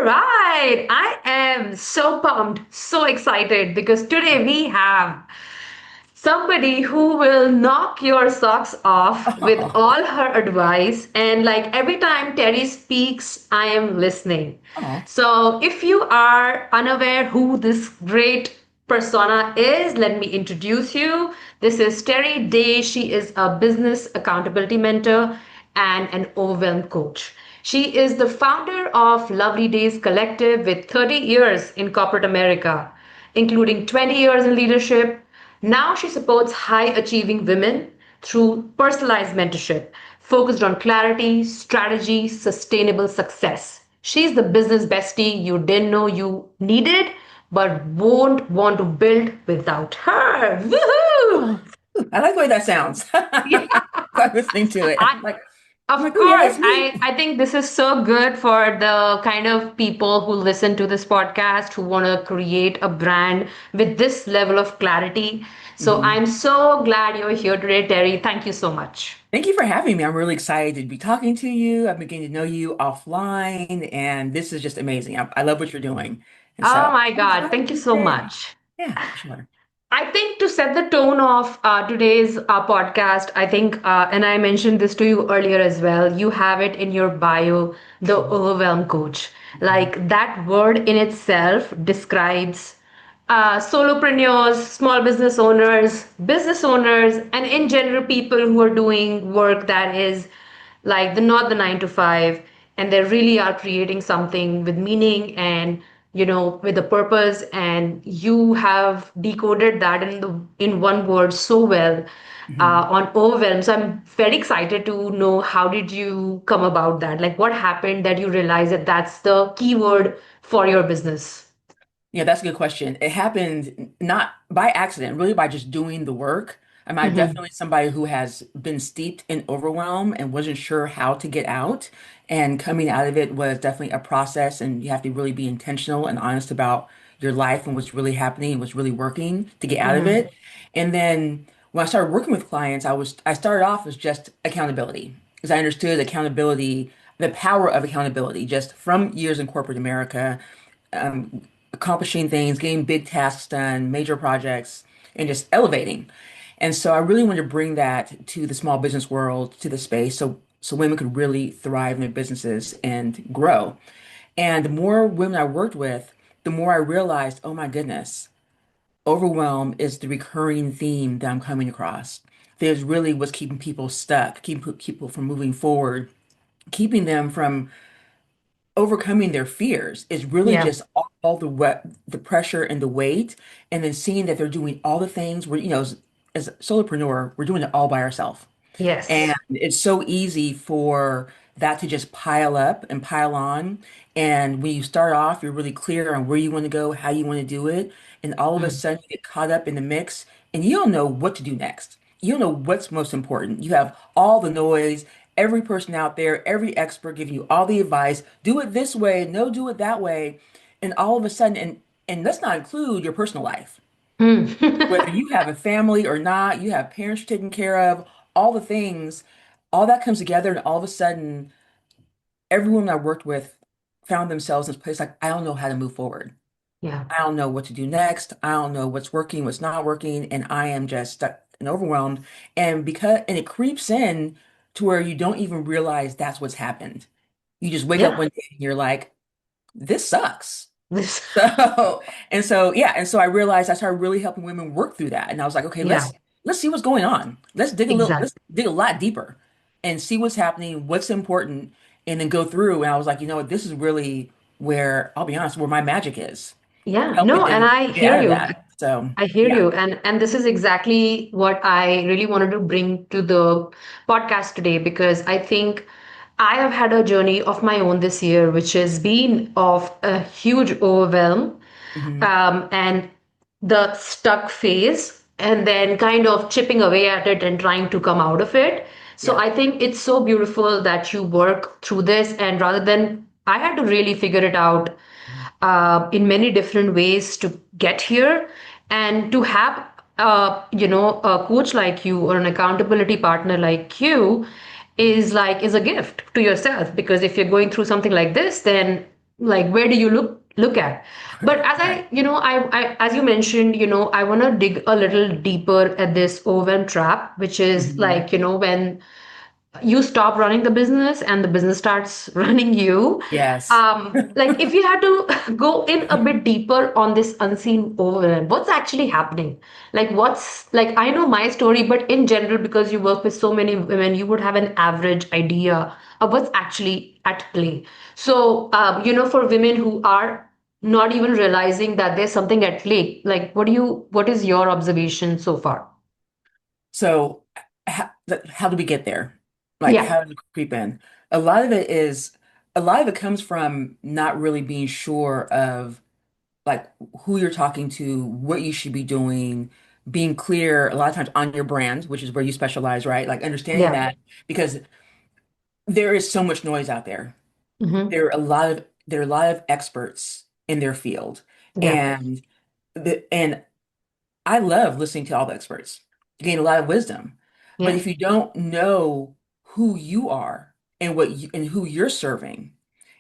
right. I am so pumped, so excited because today we have somebody who will knock your socks off with Oh, all her advice. And like every time Terry speaks, I am listening. oh, So if you are unaware who this great persona is, let me introduce you. This is Teri Day. She is a business accountability mentor and an overwhelm coach. She is the founder of Lovely Days Collective with 30 years in corporate America, including 20 years in leadership. Now she supports high achieving women through personalized mentorship focused on clarity, strategy, sustainable success. She's the business bestie you didn't know you needed, but won't want to build without her. Woohoo! oh. I like the way that sounds. Yeah. Start listening to it. I, I'm like, of oh yeah, course, that's me. I think this is so good for the kind of people who listen to this podcast who want to create a brand with this level of clarity. So hmm I'm so glad you're here today, Terry. Thank you so much. Thank you for having me. I'm really excited to be talking to you. I'm beginning to know you offline, and this is just amazing. I love what you're doing, and Oh so my I'm God, excited thank you for so today. much. Yeah, for sure. I think to set the tone of today's podcast, I think, and I mentioned this to you earlier as well, you have it in your bio, the overwhelm coach. Mhm. Like that word in itself describes solopreneurs, small business owners, and in general, people who are doing work that is like the not the 9 to 5, and they really are creating something with meaning and with a purpose, and you have decoded that in one word so well Mhm. on overwhelm. So I'm very excited to know how did you come about that, like what happened that you realized that that's the keyword for your business. Yeah, that's a good question. It happened not by accident, really by just doing the work. I'm Hmm. definitely somebody who has been steeped in overwhelm and wasn't sure how to get out. And coming out of it was definitely a process, and you have to really be intentional and honest about your life and what's really happening and what's really working to get out of Hmm. it. And then when I started working with clients, I started off as just accountability, because I understood accountability, the power of accountability, just from years in corporate America, accomplishing things, getting big tasks done, major projects, and just elevating. And so I really wanted to bring that to the small business world, to the space, so women could really thrive in their businesses and grow. And the more women I worked with, the more I realized, oh my goodness, overwhelm is the recurring theme that I'm coming across. There's really what's keeping people stuck, keeping people from moving forward, keeping them from overcoming their fears is really Yeah. just all the pressure and the weight, and then seeing that they're doing all the things where, as a solopreneur, we're doing it all by ourselves. And Yes. it's so easy for that to just pile up and pile on. And when you start off, you're really clear on where you want to go, how you want to do it. And all of a Mm. sudden, you get caught up in the mix and you don't know what to do next. You don't know what's most important. You have all the noise, every person out there, every expert giving you all the advice. Do it this way, no, do it that way. And all of a sudden, and let's not include your personal life, whether Mm. you have a family or not, you have parents you're taking care of, all the things, all that comes together, and all of a sudden, everyone I worked with found themselves in this place like, I don't know how to move forward. Yeah. I don't know what to do next. I don't know what's working, what's not working, and I am just stuck and overwhelmed. And it creeps in to where you don't even realize that's what's happened. You just wake up Yeah. one day and you're like, this sucks. This. So yeah, and so I realized I started really helping women work through that. And I was like, okay, Yeah. let's see what's going on. Exactly. Let's dig a lot deeper and see what's happening, what's important, and then go through. And I was like, you know what, this is really where, I'll be honest, where my magic is. Yeah, Helping no, and them I get hear out of you. that. So I hear yeah. you. And this is exactly what I really wanted to bring to the podcast today because I think I have had a journey of my own this year, which has been of a huge overwhelm, hmm and the stuck phase, and then kind of chipping away at it and trying to come out of it. So Yeah. I think it's so beautiful that you work through this, and rather than I had to really figure it out in many different ways to get here, and to have a coach like you or an accountability partner like you is a gift to yourself, because if you're going through something like this, then like where do you look at? But as Right. I as you mentioned, I want to dig a little deeper at this overwhelm trap, which is Hmm. like, when you stop running the business and the business starts running you. Yes. Like if you had to go in a bit deeper on this unseen overwhelm, what's actually happening? Like what's like I know my story, but in general, because you work with so many women, you would have an average idea of what's actually at play. So, for women who are not even realizing that there's something at play, like what is your observation so far? So, how do we get there? Like, Yeah, how does it creep in? A lot of it is, a lot of it comes from not really being sure of like who you're talking to, what you should be doing, being clear a lot of times on your brand, which is where you specialize, right? Like understanding yeah. that because there is so much noise out there. Hmm. There are a lot of experts in their field, Yeah. and and I love listening to all the experts. You gain a lot of wisdom. But Yeah. if you don't know who you are and and who you're serving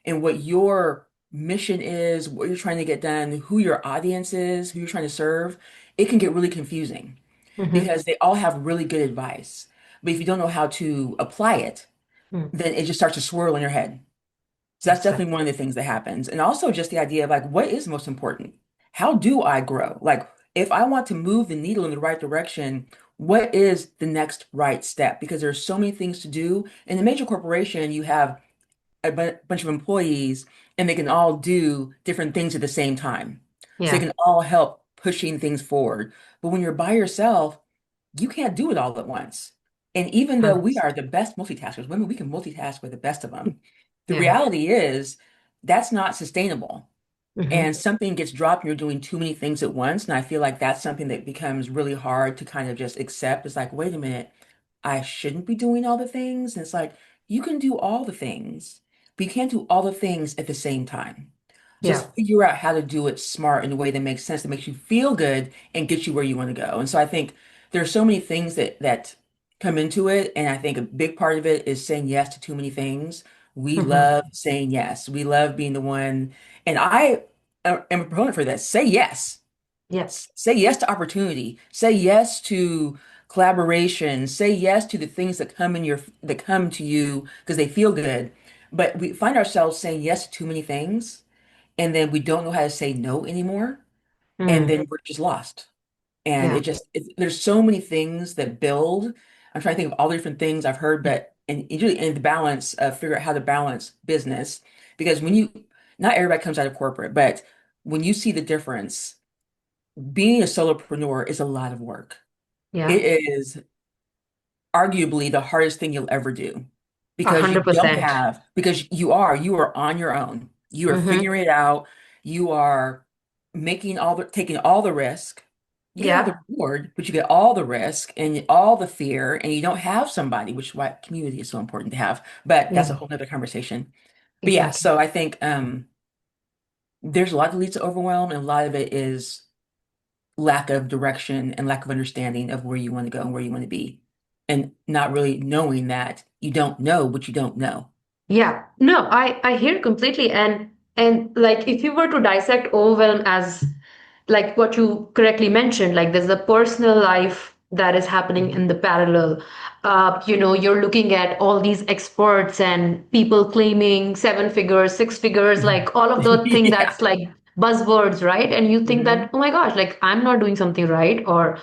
and what your mission is, what you're trying to get done, who your audience is, who you're trying to serve, it can get really confusing Hmm. because they all have really good advice. But if you don't know how to apply it, Mm. then it just starts to swirl in your head. So that's Exactly. definitely one of the things that happens. And also just the idea of like, what is most important? How do I grow? Like, if I want to move the needle in the right direction, what is the next right step? Because there's so many things to do. In a major corporation, you have a bunch of employees and they can all do different things at the same time. So they Yeah. can all help pushing things forward. But when you're by yourself, you can't do it all at once. And even though we 100%. are the best multitaskers, women, we can multitask with the best of them. The Yeah. reality is that's not sustainable. Hmm. And something gets dropped and you're doing too many things at once. And I feel like that's something that becomes really hard to kind of just accept. It's like, wait a minute, I shouldn't be doing all the things. And it's like, you can do all the things, but you can't do all the things at the same time. Yeah. Just figure out how to do it smart in a way that makes sense, that makes you feel good and gets you where you want to go. And so I think there are so many things that come into it. And I think a big part of it is saying yes to too many things. We Hmm. love saying yes. We love being the one. And I am a proponent for that. Say yes. Yeah. Say yes to opportunity. Say yes to collaboration. Say yes to the things that come to you because they feel good. But we find ourselves saying yes to too many things, and then we don't know how to say no anymore, and Mm. then we're just lost. And Yeah. there's so many things that build. I'm trying to think of all the different things I've heard, but and usually in the balance, figure out how to balance business because not everybody comes out of corporate, but when you see the difference being a solopreneur is a lot of work. It Yeah. is arguably the hardest thing you'll ever do A because hundred percent. you are on your own. You are Mm-hmm. figuring it out. You are taking all the risk. You get all the Yeah. reward, but you get all the risk and all the fear, and you don't have somebody, which is why community is so important to have. But that's a Yeah. whole nother conversation. But yeah, Exactly. so I think there's a lot that leads to overwhelm, and a lot of it is lack of direction and lack of understanding of where you want to go and where you want to be, and not really knowing that you don't know what you don't know. Yeah, no, I hear completely, and like if you were to dissect overwhelm as like what you correctly mentioned, like there's a personal life that is happening Mhm. in the parallel. You're looking at all these experts and people claiming seven figures, six figures, like all of the thing Yeah. that's like buzzwords, right? And you think that, Hmm. oh my gosh, like I'm not doing something right, or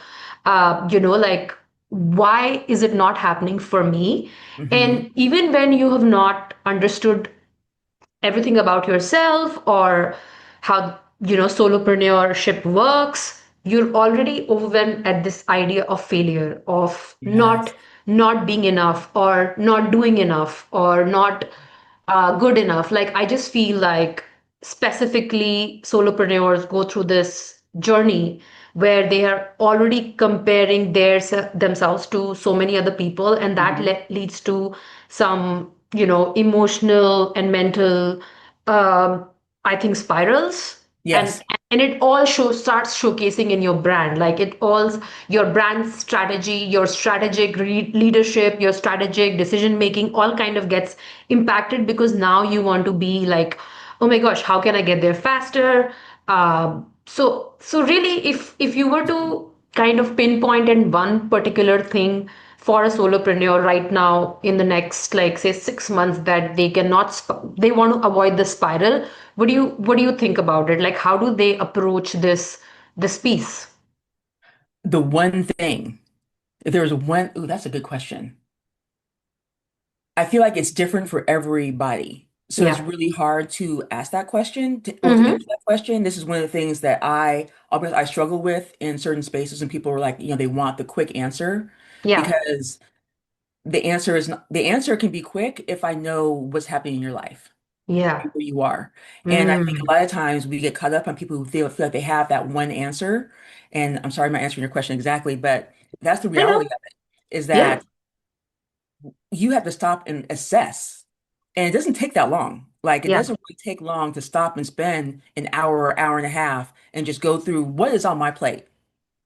like why is it not happening for me? Hmm. And even when you have not understood everything about yourself or how solopreneurship works, you're already overwhelmed at this idea of failure, of not Yes. not being enough or not doing enough or not good enough. Like I just feel like specifically solopreneurs go through this journey where they are already comparing themselves to so many other people, and that Hmm. leads to some emotional and mental, I think, spirals. and Yes. and it all starts showcasing in your brand, like it all your brand strategy, your strategic leadership, your strategic decision making all kind of gets impacted because now you want to be like oh my gosh, how can I get there faster? So really, if you were to kind of pinpoint in one particular thing for a solopreneur right now in the next, like say 6 months, that they cannot, they want to avoid the spiral. What do you think about it? Like, how do they approach this piece? The one thing, if there was one, ooh, that's a good question. I feel like it's different for everybody. So it's Yeah. really hard to ask that question or to Mm-hmm. answer that question. This is one of the things that I'll be honest, I struggle with in certain spaces, and people are like, they want the quick answer Yeah. because the answer can be quick if I know what's happening in your life, Yeah. where you are. And I think a Mm. lot of times we get caught up on people who feel like they have that one answer. And I'm sorry I'm not answering your question exactly, but that's the I reality know. of it, is Yeah. that you have to stop and assess. And it doesn't take that long. Like it Yeah. doesn't really take long to stop and spend an hour or hour and a half and just go through what is on my plate.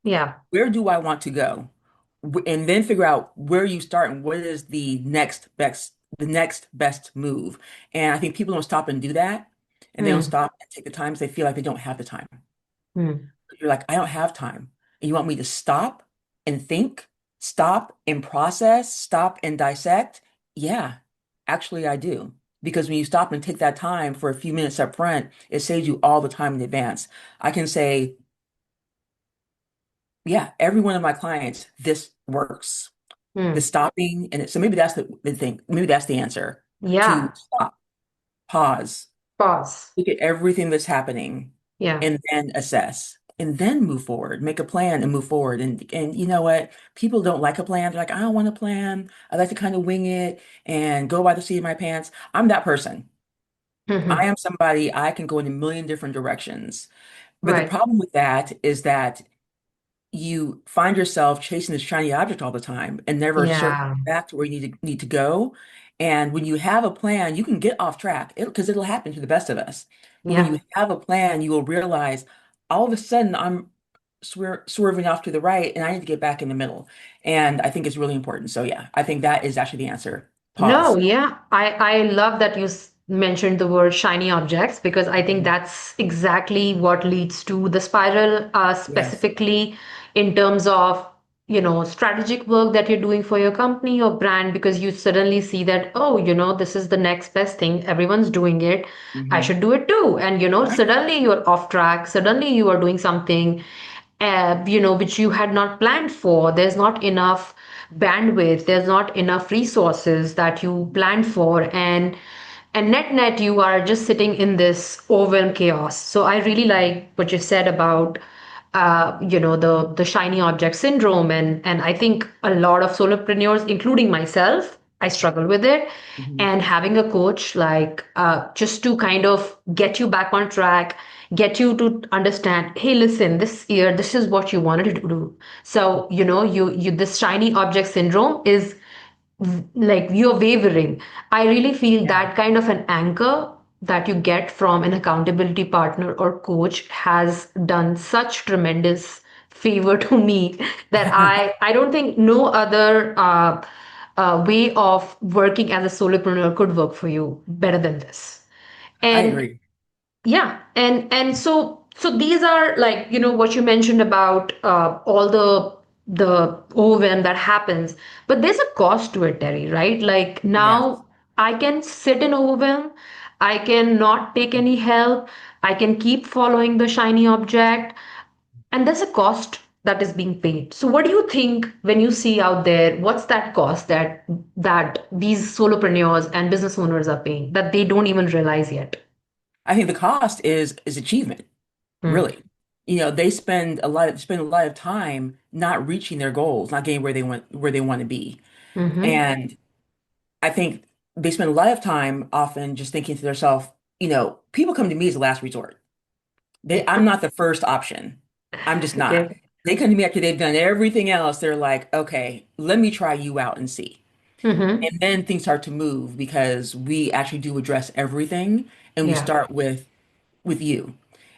Yeah. Where do I want to go? And then figure out where you start and what is the next best move. And I think people don't stop and do that. And they don't Mm. stop and take the time because they feel like they don't have the time. Mm. You're like, I don't have time. And you want me to stop and think, stop and process, stop and dissect? Yeah, actually, I do. Because when you stop and take that time for a few minutes up front, it saves you all the time in advance. I can say, yeah, every one of my clients, this works. The Mm. stopping, so maybe that's the thing. Maybe that's the answer, to Yeah. stop, pause, Pause. look at everything that's happening, Yeah. and then assess and then move forward, make a plan and move forward. And you know what? People don't like a plan. They're like, I don't want a plan. I like to kind of wing it and go by the seat of my pants. I'm that person. I Hmm. am somebody, I can go in a million different directions. But the Right. problem with that is that you find yourself chasing this shiny object all the time and never circling Yeah. back to where you need to go. And when you have a plan, you can get off track because it'll happen to the best of us. But when you Yeah. have a plan, you will realize all of a sudden I'm swerving off to the right and I need to get back in the middle. And I think it's really important. So yeah, I think that is actually the answer. No, Pause. yeah. I love that you mentioned the word shiny objects because I think Mhm. that's exactly what leads to the spiral, Yes. specifically in terms of, strategic work that you're doing for your company or brand, because you suddenly see that, oh, this is the next best thing. Everyone's doing it. I Hmm. should do it too. And, Right. suddenly you're off track. Suddenly you are doing something which you had not planned for. There's not enough bandwidth, there's not enough resources that you planned for, and net you are just sitting in this overwhelm chaos. So I really like what you said about the shiny object syndrome, and I think a lot of solopreneurs, including myself, I struggle with it. Hmm. And having a coach like just to kind of get you back on track, get you to understand, hey, listen, this year this is what you wanted to do. So you this shiny object syndrome is like you're wavering. I really feel Yeah. that kind of an anchor that you get from an accountability partner or coach has done such tremendous favor to me that I don't think no other way of working as a solopreneur could work for you better than this. I And agree. yeah, and so these are like what you mentioned about all the overwhelm that happens, but there's a cost to it, Terry, right? Like Yes. now I can sit in overwhelm, I can not take any help, I can keep following the shiny object, and there's a cost that is being paid. So what do you think when you see out there, what's that cost that these solopreneurs and business owners are paying that they don't even realize yet? I think the cost is achievement. Hmm. Really. They spend a lot of time not reaching their goals, not getting where they want to be. Mm-hmm. And I think they spend a lot of time often just thinking to themselves, people come to me as a last resort. I'm not the first option. I'm just not. Okay. They come to me after they've done everything else. They're like, okay, let me try you out and see. Mm-hmm. And then things start to move because we actually do address everything and we Yeah. start with you.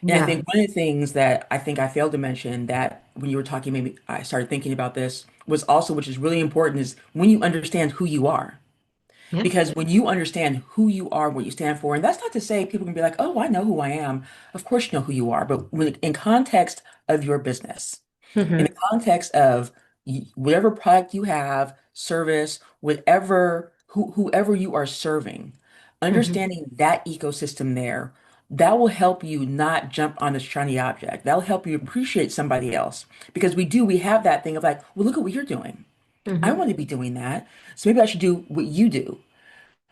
And I Yeah. think one of the things that I think I failed to mention that when you were talking, maybe I started thinking about this was also, which is really important, is when you understand who you are. Yeah. Because when you understand who you are, what you stand for, and that's not to say people can be like, oh, I know who I am. Of course you know who you are. But when in context of your business, in the Mm-hmm. context of whatever product you have, service, whoever you are serving, Mm-hmm. understanding that ecosystem there, that will help you not jump on this shiny object. That'll help you appreciate somebody else. Because we have that thing of like, well, look at what you're doing. I Mm-hmm. want to be doing that. So maybe I should do what you do.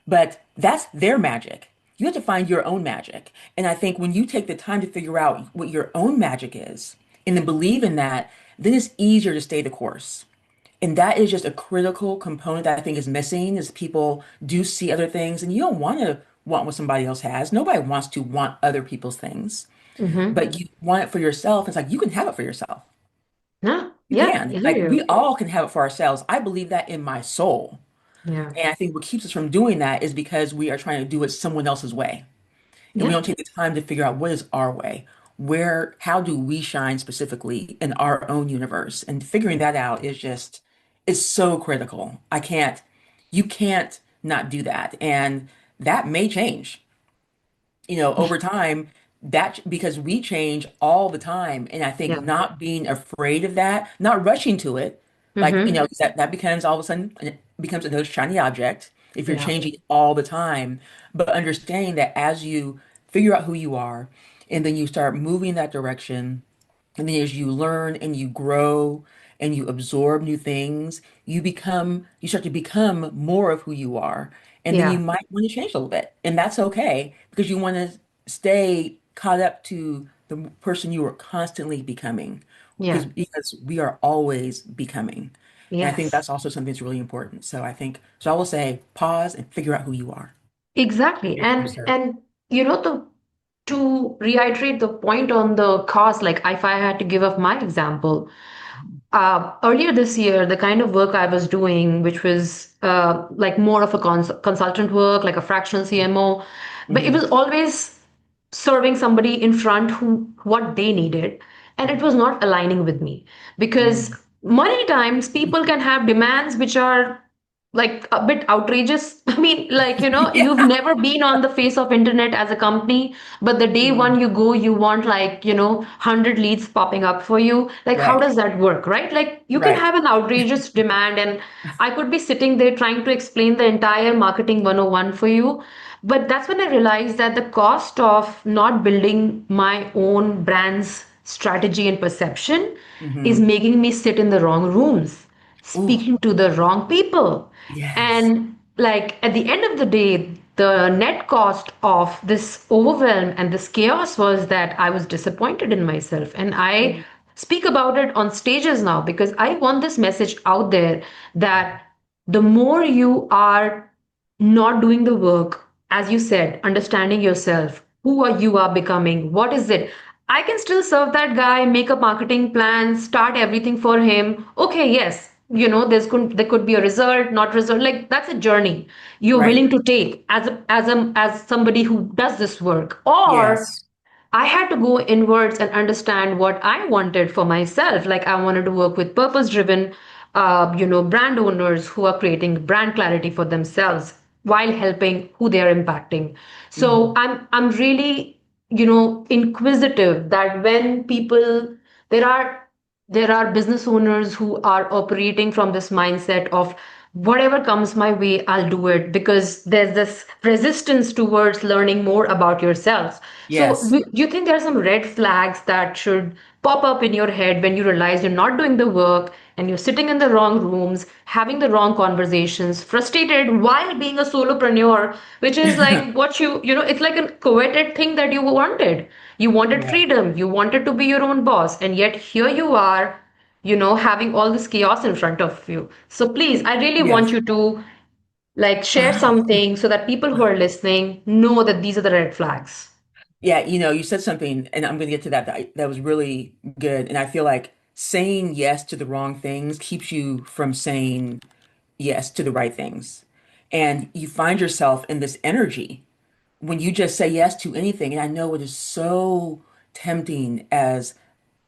But that's their magic. You have to find your own magic. And I think when you take the time to figure out what your own magic is and then believe in that, then it's easier to stay the course. And that is just a critical component that I think is missing is people do see other things and you don't want to want what somebody else has. Nobody wants to want other people's things, Mm-hmm. but you want it for yourself. It's like you can have it for yourself. Yeah. You Yeah. can. I hear Like we you. all can have it for ourselves. I believe that in my soul. Yeah. And I think what keeps us from doing that is because we are trying to do it someone else's way. And we Yeah. don't take the time to figure out what is our way. How do we shine specifically in our own universe? And figuring that out is just, it's so critical. You can't not do that. And that may change over time, that because we change all the time. And I think Yeah. not being afraid of that, not rushing to it, like, Mm-hmm. that becomes all of a sudden, it becomes another shiny object if you're Yeah. changing all the time. But understanding that as you figure out who you are and then you start moving that direction, and then as you learn and you grow and you absorb new things, you start to become more of who you are. And then you Yeah. might want to change a little bit. And that's okay because you want to stay caught up to the person you are constantly becoming. Yeah. Because we are always becoming. And I think Yes. that's also something that's really important. So I will say pause and figure out who you are. Exactly. Your true And self. and you know the to reiterate the point on the cost, like if I had to give up my example, earlier this year, the kind of work I was doing, which was like more of a consultant work, like a fractional CMO, but it Hmm. was always serving somebody in front who what they needed, and it was not aligning with me because Hmm. many times people can have demands which are like a bit outrageous. I mean, like, you've Yeah. never been on the face of internet as a company, but the day Mhm. one you go, you want like, 100 leads popping up for you. Like, how Right. does that work, right? Like, you can Right. have an outrageous demand, and I could be sitting there trying to explain the entire marketing 101 for you. But that's when I realized that the cost of not building my own brand's strategy and perception is Hmm. making me sit in the wrong rooms, Ooh, speaking to the wrong people. yes. And like at the end of the day, the net cost of this overwhelm and this chaos was that I was disappointed in myself. And I Mhm. speak about it on stages now because I want this message out there that the more you are not doing the work, as you said, understanding yourself, who are you are becoming, what is it? I can still serve that guy, make a marketing plan, start everything for him. Okay, yes, there could be a result, not result. Like that's a journey you're Right. willing to take as somebody who does this work. Or Yes. I had to go inwards and understand what I wanted for myself. Like I wanted to work with purpose-driven, brand owners who are creating brand clarity for themselves while helping who they are impacting. So Mhm. I'm really, inquisitive that when people there are there are business owners who are operating from this mindset of whatever comes my way, I'll do it because there's this resistance towards learning more about yourselves. So, Yes. do you think there are some red flags that should pop up in your head when you realize you're not doing the work and you're sitting in the wrong rooms, having the wrong conversations, frustrated while being a solopreneur, which is like what it's like a coveted thing that you wanted. You wanted Yeah. freedom, you wanted to be your own boss, and yet here you are, having all this chaos in front of you. So please, I really want Yes. you to like share something so that people who are listening know that these are the red flags. Yeah, you said something, and I'm going to get to that was really good. And I feel like saying yes to the wrong things keeps you from saying yes to the right things. And you find yourself in this energy when you just say yes to anything. And I know it is so tempting as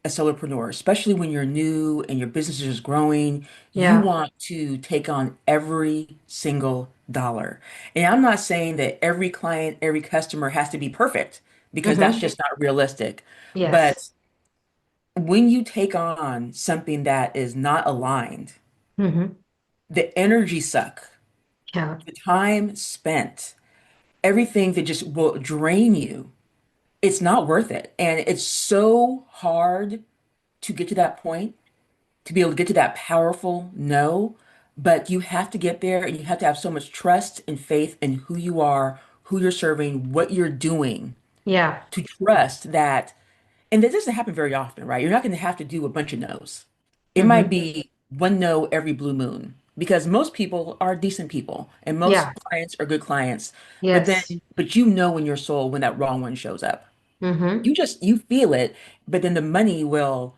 a solopreneur, especially when you're new and your business is growing, you Yeah. want to take on every single dollar. And I'm not saying that every client, every customer has to be perfect because that's Mm-hmm. just not realistic. Yes. But when you take on something that is not aligned, Mm-hmm. the energy suck, Yeah. the time spent, everything that just will drain you, it's not worth it. And it's so hard to get to that point, to be able to get to that powerful no, but you have to get there and you have to have so much trust and faith in who you are, who you're serving, what you're doing Yeah. to trust that. And that doesn't happen very often, right? You're not going to have to do a bunch of no's. It might Mm-hmm. be one no every blue moon because most people are decent people and most Yeah. clients are good clients. But then, Yes. but you know in your soul when that wrong one shows up. Mm-hmm. You feel it, but then the money will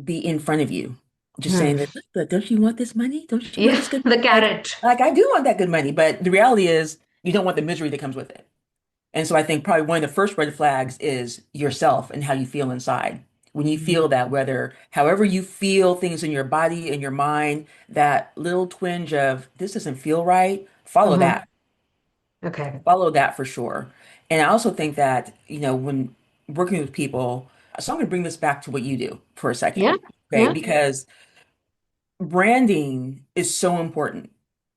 be in front of you, just saying Hmm. that, but don't you want this money? Don't you want Yeah. this good The like carrot. like I do want that good money, but the reality is you don't want the misery that comes with it. And so I think probably one of the first red flags is yourself and how you feel inside. When you feel that, whether however you feel things in your body and your mind, that little twinge of this doesn't feel right, Mm-hmm. Okay. follow that for sure. And I also think that, when working with people, so I'm going to bring this back to what you do for a Yeah. second, okay? Yeah. Because branding is so important.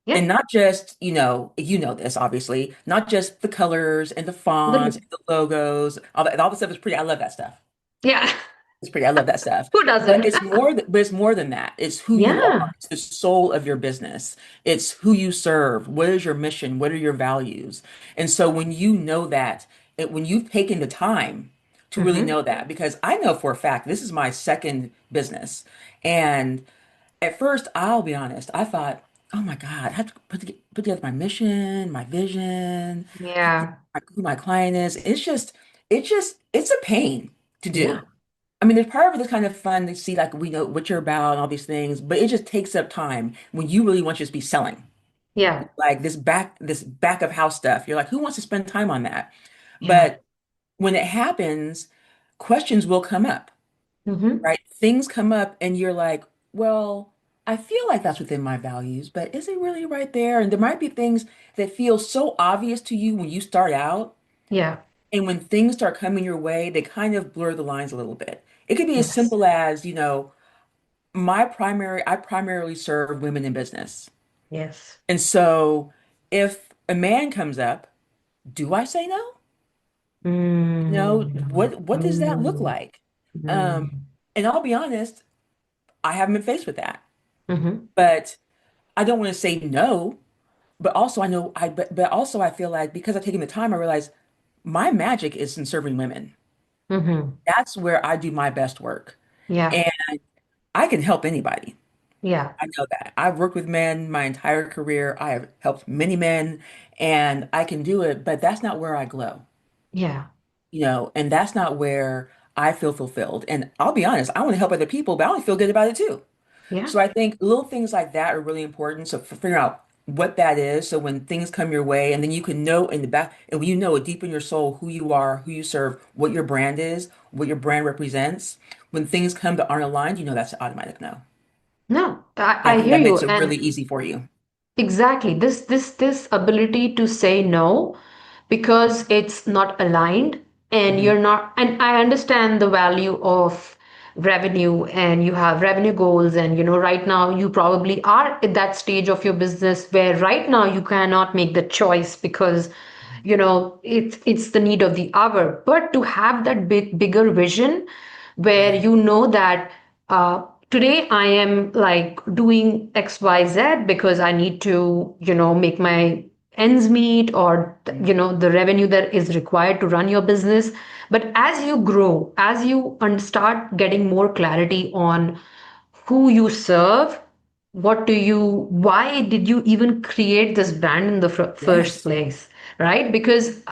Yeah. And not just, you know this obviously, not just the colors and the fonts The- and the logos, all the stuff is pretty. I love that stuff. Yeah. It's pretty. I love that stuff. Who But doesn't? it's more than that. It's who you are. Yeah. It's the soul of your business. It's who you serve. What is your mission? What are your values? And so when you know that, when you've taken the time to really Mm-hmm. know that, because I know for a fact this is my second business, and at first, I'll be honest, I thought, oh my God, I have to put together my mission, my vision, Yeah. who my client is. It's a pain to Yeah. do. I mean, there's part of it that's kind of fun to see, like, we know what you're about and all these things, but it just takes up time when you really want to just be selling. Yeah. Like this back of house stuff. You're like, who wants to spend time on that? Yeah. But when it happens, questions will come up, Mm-hmm. right? Things come up and you're like, well, I feel like that's within my values, but is it really right there? And there might be things that feel so obvious to you when you start out. Yeah. And when things start coming your way, they kind of blur the lines a little bit. It could be as Yes. simple as, I primarily serve women in business. Yes. And so if a man comes up, do I say no? Mm-hmm. What does that look like? Um, and I'll be honest, I haven't been faced with that. Mm-hmm. But I don't want to say no, but also I know but also I feel like because I've taken the time, I realize my magic is in serving women. Mm-hmm. That's where I do my best work. Yeah. And I can help anybody. Yeah. I know that. I've worked with men my entire career. I have helped many men and I can do it, but that's not where I glow, Yeah. and that's not where I feel fulfilled. And I'll be honest, I want to help other people, but I don't feel good about it too. Yeah. So I think little things like that are really important. So for figuring out what that is, so when things come your way, and then you can know in the back, and when you know it deep in your soul who you are, who you serve, what your brand is, what your brand represents. When things come that aren't aligned, that's an automatic no. No, And I I think hear that you. makes it And really easy for you. exactly. This ability to say no because it's not aligned and Hmm. you're not, and I understand the value of revenue and you have revenue goals, and right now you probably are at that stage of your business where right now you cannot make the choice because it's the need of the hour. But to have that bigger vision where Yeah. you know that today I am like doing XYZ because I need to, make my ends meet, or Mhm. the revenue that is required to run your business. But as you grow, as you start getting more clarity on who you serve, why did you even create this brand in the first Yes. place, right? Because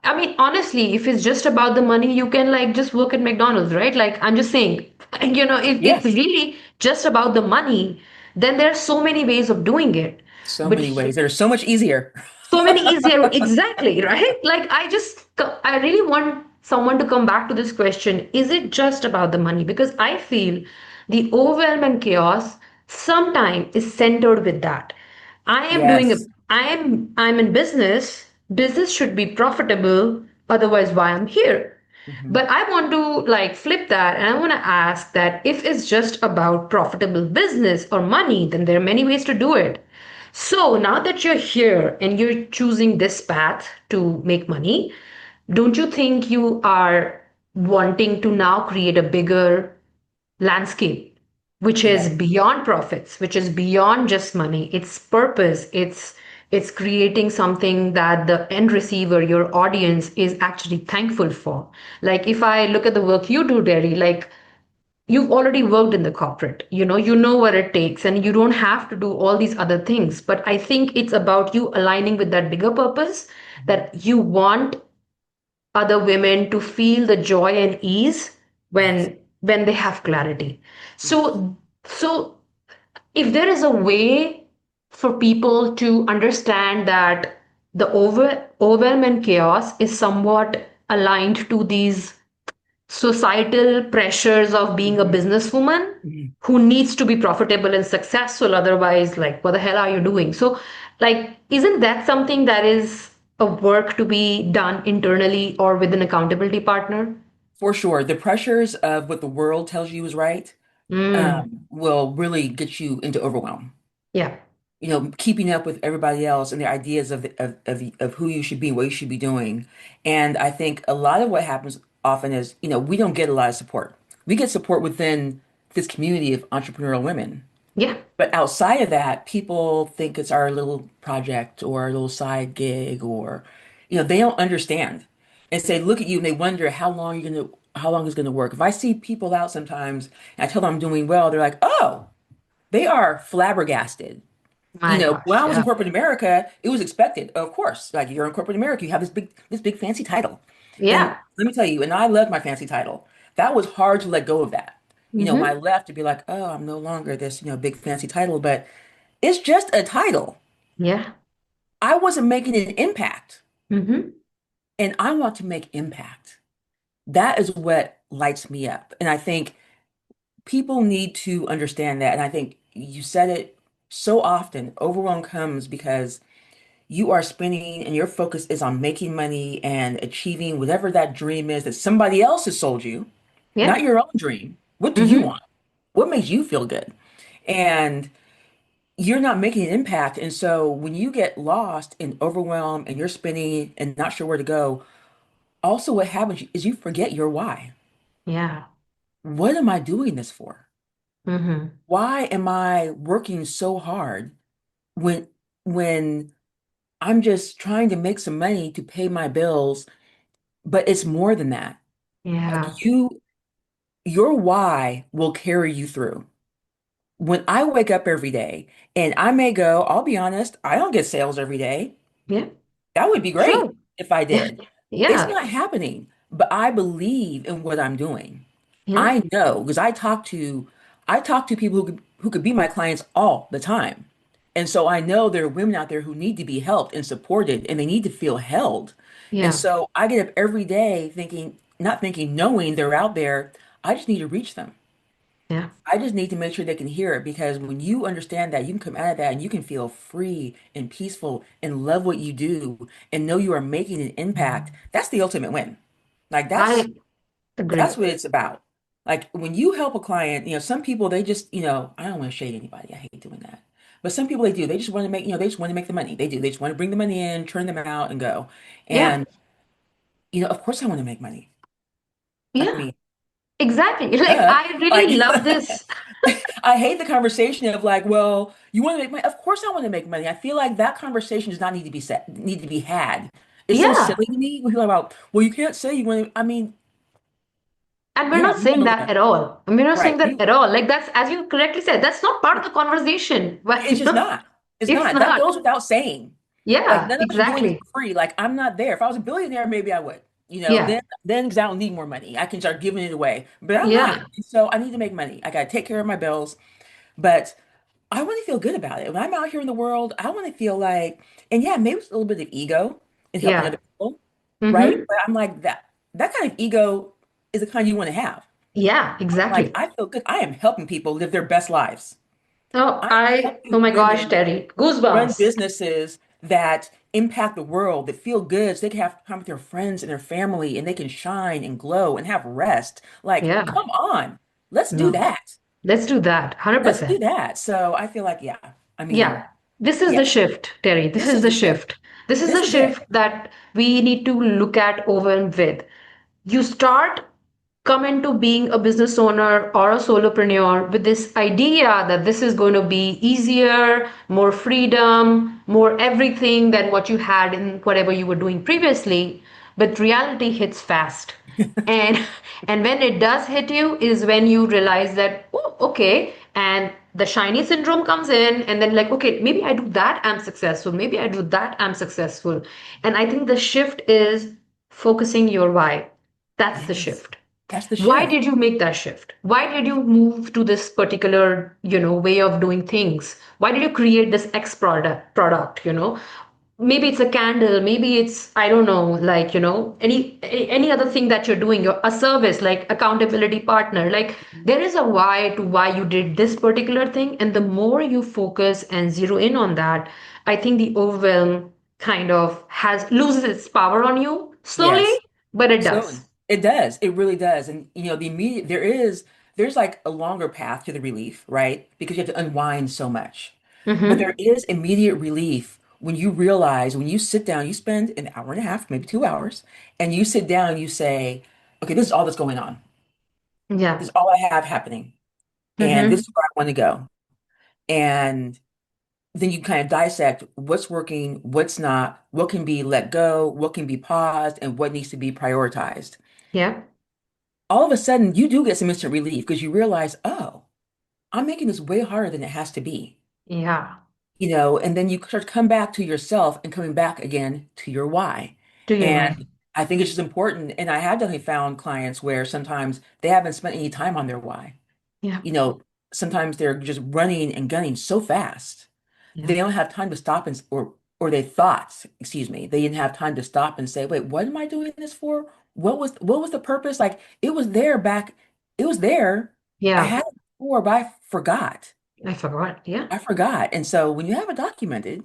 I mean, honestly, if it's just about the money, you can like just work at McDonald's, right? Like, I'm just saying, if it's Yes. really just about the money, then there are so many ways of doing it. So But many ways. They're so much easier. so many easier, exactly, right? Like, I really want someone to come back to this question, is it just about the money? Because I feel the overwhelm and chaos sometimes is centered with that. I am doing a Yes. I'm in business. Business should be profitable, otherwise why I'm here. Hmm. But I want to like flip that and I want to ask that if it's just about profitable business or money, then there are many ways to do it. So now that you're here and you're choosing this path to make money, don't you think you are wanting to now create a bigger landscape, which is Yes. beyond profits, which is beyond just money? It's purpose. It's creating something that the end receiver, your audience, is actually thankful for. Like if I look at the work you do, Derry, like you've already worked in the corporate, you know what it takes, and you don't have to do all these other things. But I think it's about you aligning with that bigger purpose, Mhm. that you want other women to feel the joy and ease Yes. when they have clarity. Yes. So if there is a way for people to understand that the overwhelm and chaos is somewhat aligned to these societal pressures of being a Hmm. businesswoman Hmm. who needs to be profitable and successful, otherwise like what the hell are you doing? So like isn't that something that is a work to be done internally or with an accountability partner? For sure. The pressures of what the world tells you is right, Mm, will really get you into overwhelm. yeah, Keeping up with everybody else and their ideas of who you should be, what you should be doing. And I think a lot of what happens often is, we don't get a lot of support. We get support within this community of entrepreneurial women. yeah, But outside of that, people think it's our little project or our little side gig, or, they don't understand. And say, look at you, and they wonder how long is gonna work. If I see people out sometimes and I tell them I'm doing well, they're like, oh, they are flabbergasted. my When gosh, I was in yeah, corporate America, it was expected, of course. Like, you're in corporate America, you have this big fancy title. And yeah, let me tell you, and I loved my fancy title. That was hard to let go of that. When I mm-hmm, left to be like, oh, I'm no longer this, big fancy title, but it's just a title. yeah, I wasn't making an impact, mm-hmm, and I want to make impact. That is what lights me up. And I think people need to understand that. And I think you said it so often, overwhelm comes because you are spinning and your focus is on making money and achieving whatever that dream is that somebody else has sold you, yeah, not your own dream. What do you mm-hmm, want? What makes you feel good? And you're not making an impact. And so when you get lost and overwhelmed and you're spinning and not sure where to go, also what happens is you forget your why. yeah, What am I doing this for? mm-hmm, Why am I working so hard when when I'm just trying to make some money to pay my bills, but it's more than that. yeah, Like your why will carry you through. When I wake up every day and I may go, I'll be honest, I don't get sales every day. yeah, That would be sure, great if I yeah, did. It's yeah, not happening, but I believe in what I'm doing. yeah, I know because I talk to people who could be my clients all the time. And so I know there are women out there who need to be helped and supported and they need to feel held. And yeah, so I get up every day thinking, not thinking, knowing they're out there, I just need to reach them. yeah, I just need to make sure they can hear it because when you understand that, you can come out of that and you can feel free and peaceful and love what you do and know you are making an impact. That's the ultimate win. Like I that's agree. what it's about. Like when you help a client, some people they just, I don't want to shade anybody. I hate doing that. But some people they do. They just want to make, they just want to make the money. They do. They just want to bring the money in, turn them out and go. Yeah, And, of course I want to make money. I yeah, mean, exactly. Like uh, I really like love this. I hate the conversation of like, well, you want to make money? Of course I want to make money. I feel like that conversation does not need to be had. It's so Yeah. silly to me when people are about, well, you can't say you want to, I mean, And we're yeah, not we saying want to that live. at all. And we're not saying Right. that at all. Like that's, as you correctly said, that's not part of the conversation. But It's just not. It's it's not. That not. goes without saying. Like Yeah, none of us are doing this exactly. for free. Like I'm not there. If I was a billionaire, maybe I would. Yeah, Then because I don't need more money. I can start giving it away. But I'm not. yeah, So I need to make money. I gotta take care of my bills. But I want to feel good about it. When I'm out here in the world, I want to feel like, and yeah, maybe it's a little bit of ego in helping yeah. other people, right? Mm-hmm. But I'm like that. that kind of ego is the kind you want to have. Yeah, Like, exactly. I feel good. I am helping people live their best lives. Oh, I am oh helping my gosh, women Terry, run goosebumps. businesses that impact the world, that feel good, so they can have time with their friends and their family, and they can shine and glow and have rest. Like, Yeah, come on, let's do no, that. let's do that, Let's do 100%. that. So I feel like, yeah, I Yeah, mean, this is yeah, the shift, Terry. This this is is the the shift. shift. This is the This is it. shift that we need to look at Overwhelm with. You start come into being a business owner or a solopreneur with this idea that this is going to be easier, more freedom, more everything than what you had in whatever you were doing previously. But reality hits fast. And and when it does hit you is when you realize that, oh, okay, and the shiny syndrome comes in, and then like, okay, maybe I do that, I'm successful. Maybe I do that, I'm successful. And I think the shift is focusing your why. That's the Yes, shift. that's the Why shift. did you make that shift? Why did you move to this particular, way of doing things? Why did you create this X product? Maybe it's a candle, maybe it's, I don't know, like, any other thing that you're doing, a service like accountability partner. Like, there is a why to why you did this particular thing, and the more you focus and zero in on that, I think the overwhelm kind of has loses its power on you slowly, Yes. but it Slowly. does. It does. It really does. And the immediate there's like a longer path to the relief, right? Because you have to unwind so much. But there Mm-hmm. is immediate relief when you realize, when you sit down, you spend an hour and a half, maybe 2 hours, and you sit down and you say, okay, this is all that's going on. This Yeah. is all I have happening. And this Mm-hmm. is where I want to go. And then you kind of dissect what's working, what's not, what can be let go, what can be paused, and what needs to be prioritized. Yeah. All of a sudden you do get some instant relief because you realize, oh, I'm making this way harder than it has to be. Yeah. And then you start to come back to yourself and coming back again to your why. Do your And way. I think it's just important. And I have definitely found clients where sometimes they haven't spent any time on their why. Yeah. You know, Sometimes they're just running and gunning so fast. Yeah. They don't have time to stop or they thought, excuse me, they didn't have time to stop and say, wait, what am I doing this for? What was the purpose? Like it was there. I Yeah. had it before, but I forgot. I forgot. Yeah. I forgot. And so when you have it documented,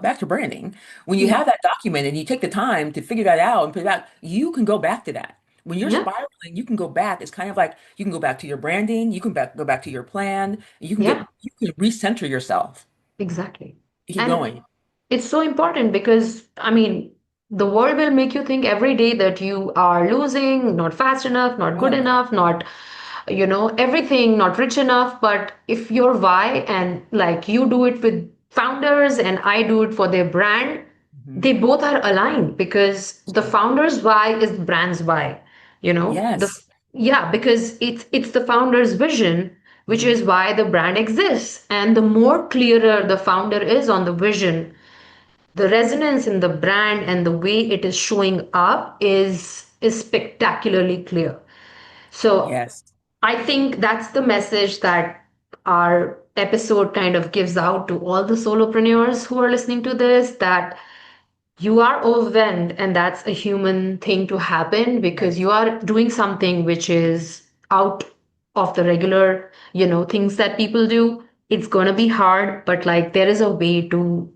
back to branding, when you Yeah. have that documented and you take the time to figure that out and put it out, you can go back to that. When you're Yeah. spiraling, you can go back. It's kind of like you can go back to your branding, you can go back to your plan, Yeah. you can recenter yourself. Exactly. You keep And going. it's so important because, I mean, the world will make you think every day that you are losing, not fast enough, not good Oh, enough, not, everything, not rich enough. But if your why, and like you do it with founders and I do it for their brand, mhm. they both are aligned because the So, founder's why is the brand's why. The yes. yeah, because it's the founder's vision, which Mhm. is why the brand exists. And the more clearer the founder is on the vision, the resonance in the brand and the way it is showing up is spectacularly clear. So Yes. I think that's the message that our episode kind of gives out to all the solopreneurs who are listening to this, that you are overwhelmed, and that's a human thing to happen because Yes. you are doing something which is out of the regular, things that people do. It's going to be hard, but like there is a way to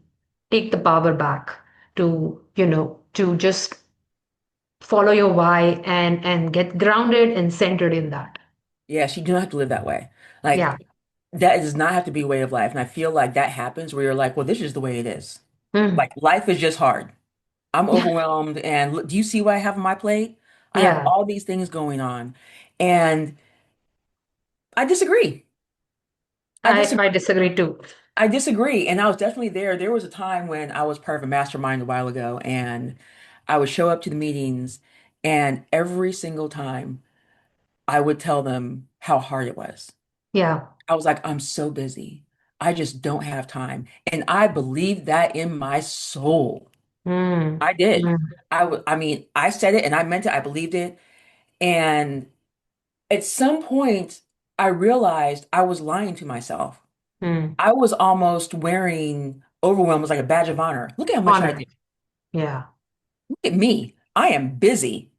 take the power back, to just follow your why and get grounded and centered in that. Yes, you don't have to live that way. Yeah. Like that does not have to be a way of life. And I feel like that happens where you're like, well, this is the way it is. Mm. Like life is just hard. I'm overwhelmed. And do you see what I have on my plate? I have Yeah. all these things going on. And I disagree. I I disagree. disagree too. I disagree. And I was definitely there. There was a time when I was part of a mastermind a while ago, and I would show up to the meetings, and every single time I would tell them how hard it was. Yeah. I was like, I'm so busy. I just don't have time. And I believed that in my soul. Mm. I did. Mm. I mean, I said it and I meant it. I believed it. And at some point, I realized I was lying to myself. Mm. I was almost wearing overwhelm as like a badge of honor. Look at how much I Honor. did. Yeah. Look at me. I am busy.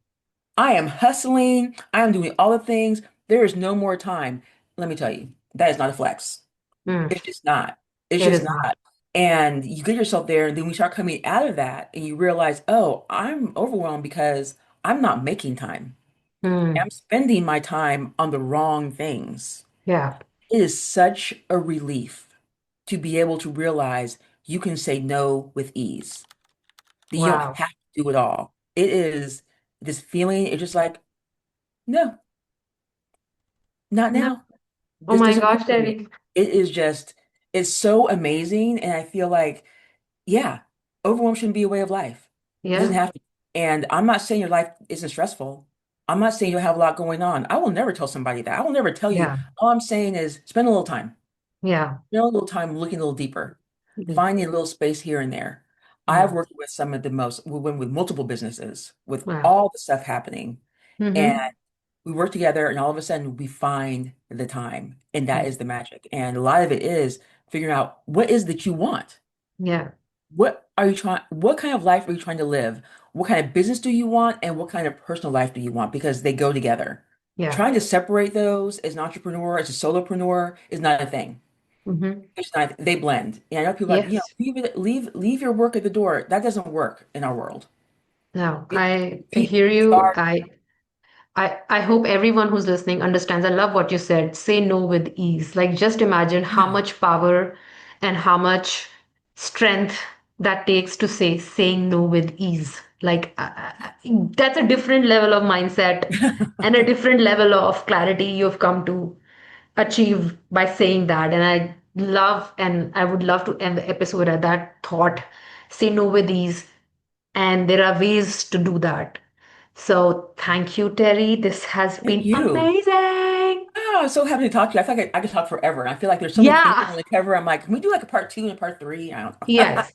I am hustling. I am doing all the things. There is no more time. Let me tell you, that is not a flex. Mm, It's just not. It's it just is not. not. And you get yourself there, and then we start coming out of that, and you realize, oh, I'm overwhelmed because I'm not making time. Mm, I'm spending my time on the wrong things. yeah. It is such a relief to be able to realize you can say no with ease. That you don't Wow. have to do it all. It is this feeling, it's just like, no, not No. now. Oh This my doesn't work gosh, for me. Terry. It is just, it's so amazing. And I feel like, yeah, overwhelm shouldn't be a way of life. It doesn't Yeah. have to. And I'm not saying your life isn't stressful. I'm not saying you have a lot going on. I will never tell somebody that. I will never tell you. Yeah. All I'm saying is spend a little time. Yeah. Spend a little time looking a little deeper, finding a little space here and there. I've Yeah. worked with some of the most, we went with multiple businesses with Wow. all the stuff happening. And Mm-hmm. we work together, and all of a sudden we find the time. And that is the magic. And a lot of it is figuring out what is that you want. Yeah. What kind of life are you trying to live? What kind of business do you want? And what kind of personal life do you want? Because they go together. Yeah. Trying to separate those as an entrepreneur, as a solopreneur is not a thing. Mm-hmm. It's not, they blend. And I know people like, Yes. leave your work at the door. That doesn't work in our world. No, It, I we, hear we you. are, I hope everyone who's listening understands. I love what you said. Say no with ease. Like just imagine how yeah. much power and how much strength that takes to saying no with ease. Like that's a different level of mindset and a different level of clarity you've come to achieve by saying that. And I love and I would love to end the episode at that thought. Say no with ease. And there are ways to do that. So thank you, Terry. This has Thank been you. amazing. Oh, I'm so happy to talk to you. I feel like I could talk forever. And I feel like there's so many things I Yeah. want to cover. I'm like, can we do like a part two and a part three? I don't know. Yes.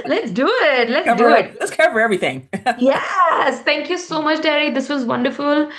Let's do it. Let's do it. Let's cover everything. Yes. Thank you so much, Terry. This was wonderful.